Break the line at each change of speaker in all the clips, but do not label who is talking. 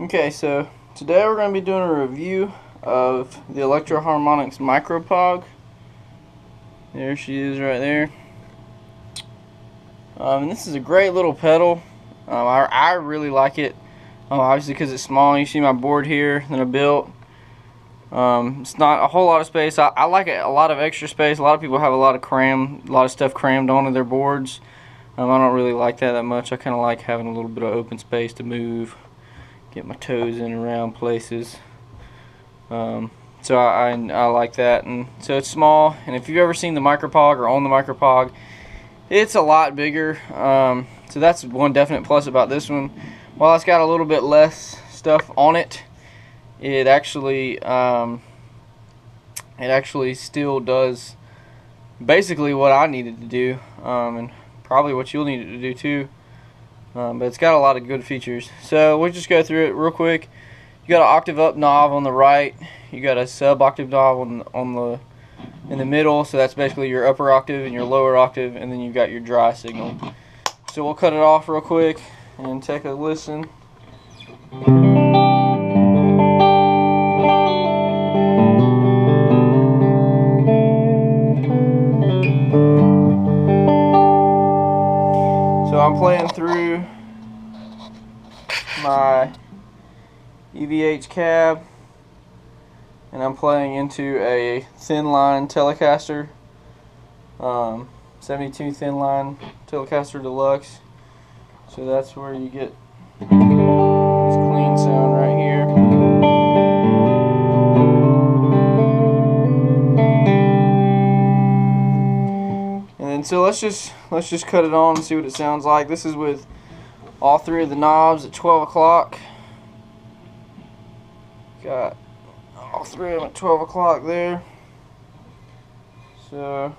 Okay, so today we're going to be doing a review of the Electro-Harmonix Micro POG. There she is right there. And this is a great little pedal. I really like it. Obviously because it's small. You see my board here that I built. It's not a whole lot of space. I like a lot of extra space. A lot of people have a lot of stuff crammed onto their boards. I don't really like that much. I kind of like having a little bit of open space to move, get my toes in around places. So I like that, and so it's small. And if you've ever seen the Micro POG or own the Micro POG, it's a lot bigger. So that's one definite plus about this one. While it's got a little bit less stuff on it, it actually still does basically what I needed to do, and probably what you'll need it to do too. But it's got a lot of good features. So we'll just go through it real quick. You got an octave up knob on the right. You got a sub octave knob in the middle. So that's basically your upper octave and your lower octave, and then you've got your dry signal. So we'll cut it off real quick and take a listen. So I'm playing through my EVH cab, and I'm playing into a thin line Telecaster, 72 thin line Telecaster Deluxe. So that's where you get this clean sound right here. And then so let's just cut it on and see what it sounds like. This is with all three of the knobs at 12 o'clock. Got all three of them at 12 o'clock there. So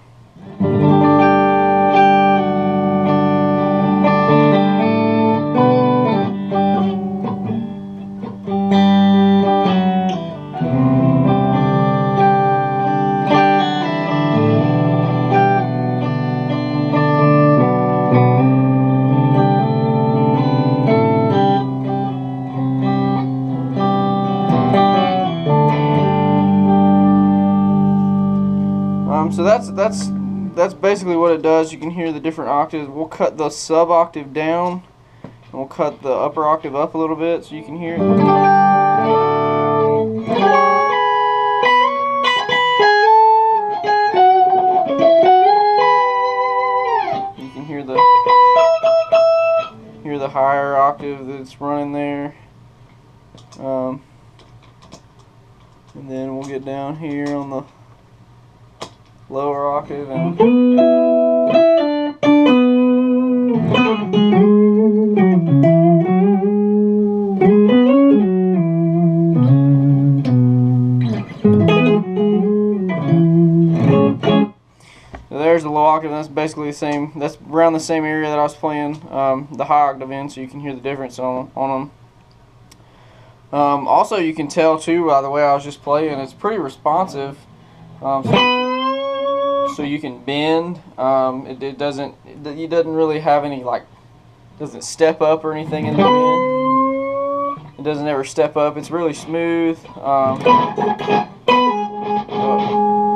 so that's basically what it does. You can hear the different octaves. We'll cut the sub octave down, and we'll cut the upper octave up a little bit so you can hear it. You can hear the higher octave that's running there. And then we'll get down here on the lower octave and so there's the low octave. That's basically the same. That's around the same area that I was playing the high octave in, so you can hear the difference on them. Also, you can tell too by the way I was just playing, it's pretty responsive. So you can bend. It doesn't really have any, like, doesn't step up or anything in the bend. It doesn't ever step up. It's really smooth. Oh,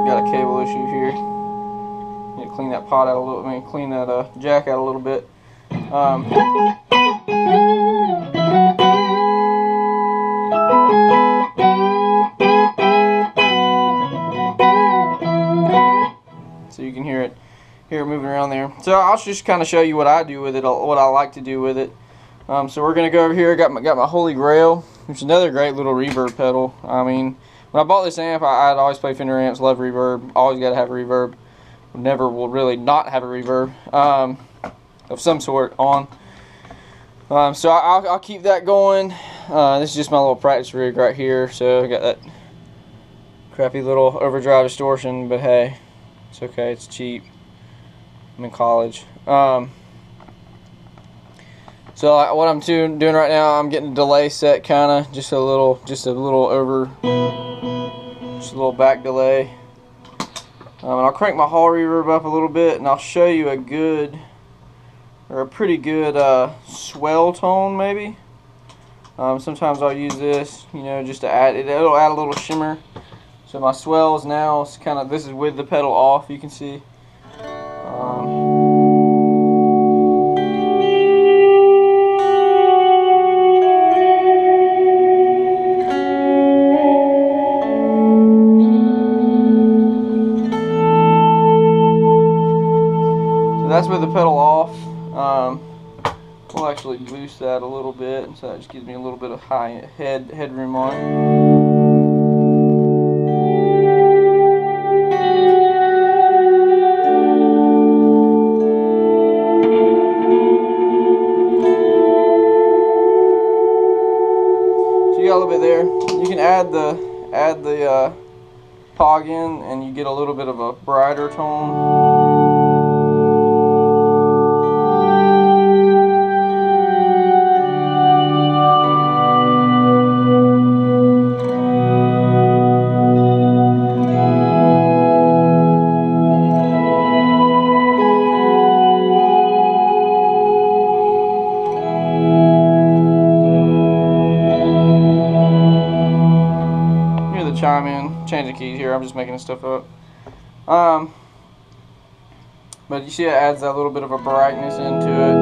got a cable issue here. Need to clean that pot out a little. Clean that jack out a little bit. So you can hear it moving around there. So I'll just kind of show you what I do with it, what I like to do with it. So we're gonna go over here. Got my Holy Grail, which is another great little reverb pedal. I mean, when I bought this amp, I'd always play Fender amps, love reverb, always got to have a reverb. Never will really not have a reverb of some sort on. So I'll keep that going. This is just my little practice rig right here. So I got that crappy little overdrive distortion, but hey, it's okay, it's cheap. I'm in college. So what I'm doing right now, I'm getting a delay set, kinda, just a little back delay. And I'll crank my hall reverb up a little bit, and I'll show you a pretty good swell tone maybe. Sometimes I'll use this, you know, just to add it. It'll add a little shimmer. So my swells now, it's kind of, this is with the pedal off, you can see. So that's with the pedal off. We'll actually boost that a little bit, so that just gives me a little bit of high headroom on it. So you got a little bit there. You can add the POG in, and you get a little bit of a brighter tone. Chime in, change the keys here. I'm just making this stuff up. But you see it adds that little bit of a brightness into it.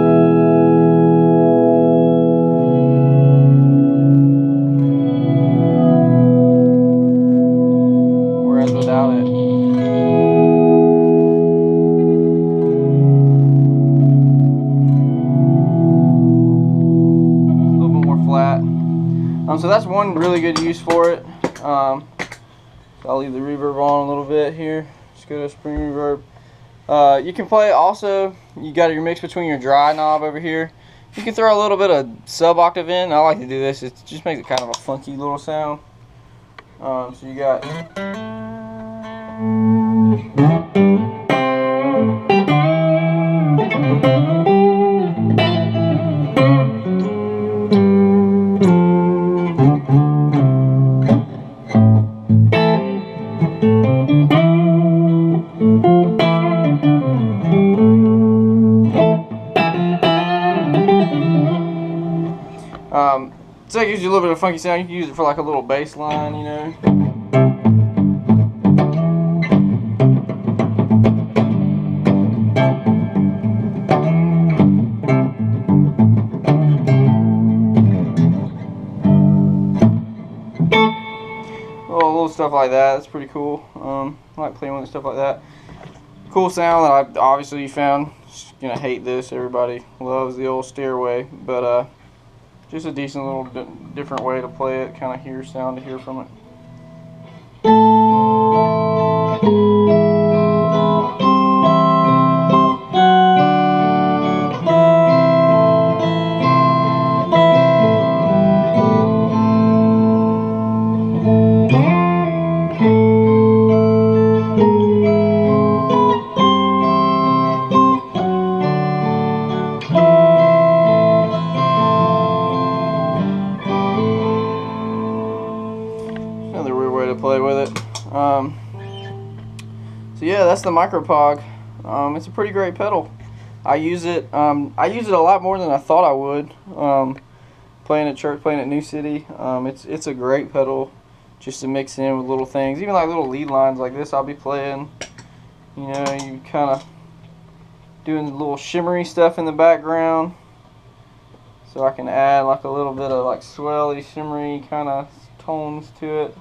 Whereas without it, a little bit more flat. So that's one really good use for it. So I'll leave the reverb on a little bit here. Just go to spring reverb. You can play also, you got your mix between your dry knob over here. You can throw a little bit of sub octave in. I like to do this. It just makes it kind of a funky little sound. So you got so it gives you a little bit of funky sound. You can use it for like a little bass line, you know. Little stuff like that. That's pretty cool. I like playing with stuff like that. Cool sound that I obviously found. Just gonna hate this. Everybody loves the old Stairway, but just a decent little different way to play it, kind of hear sound to hear from it. Another weird way to play with it. So yeah, that's the Micro POG. It's a pretty great pedal. I use it a lot more than I thought I would. Playing at church, playing at New City. It's a great pedal just to mix in with little things. Even like little lead lines like this I'll be playing. You know, you kind of doing little shimmery stuff in the background. So I can add like a little bit of like swelly, shimmery kind of tones to it.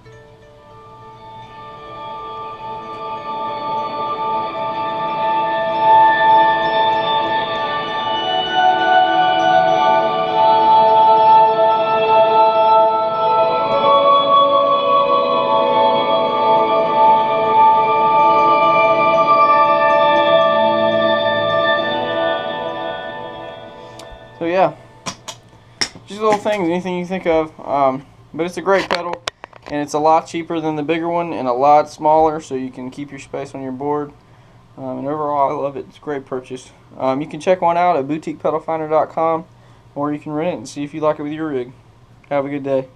So yeah, just little things, anything you think of. But it's a great pedal, and it's a lot cheaper than the bigger one and a lot smaller, so you can keep your space on your board. And overall, I love it. It's a great purchase. You can check one out at boutiquepedalfinder.com, or you can rent it and see if you like it with your rig. Have a good day.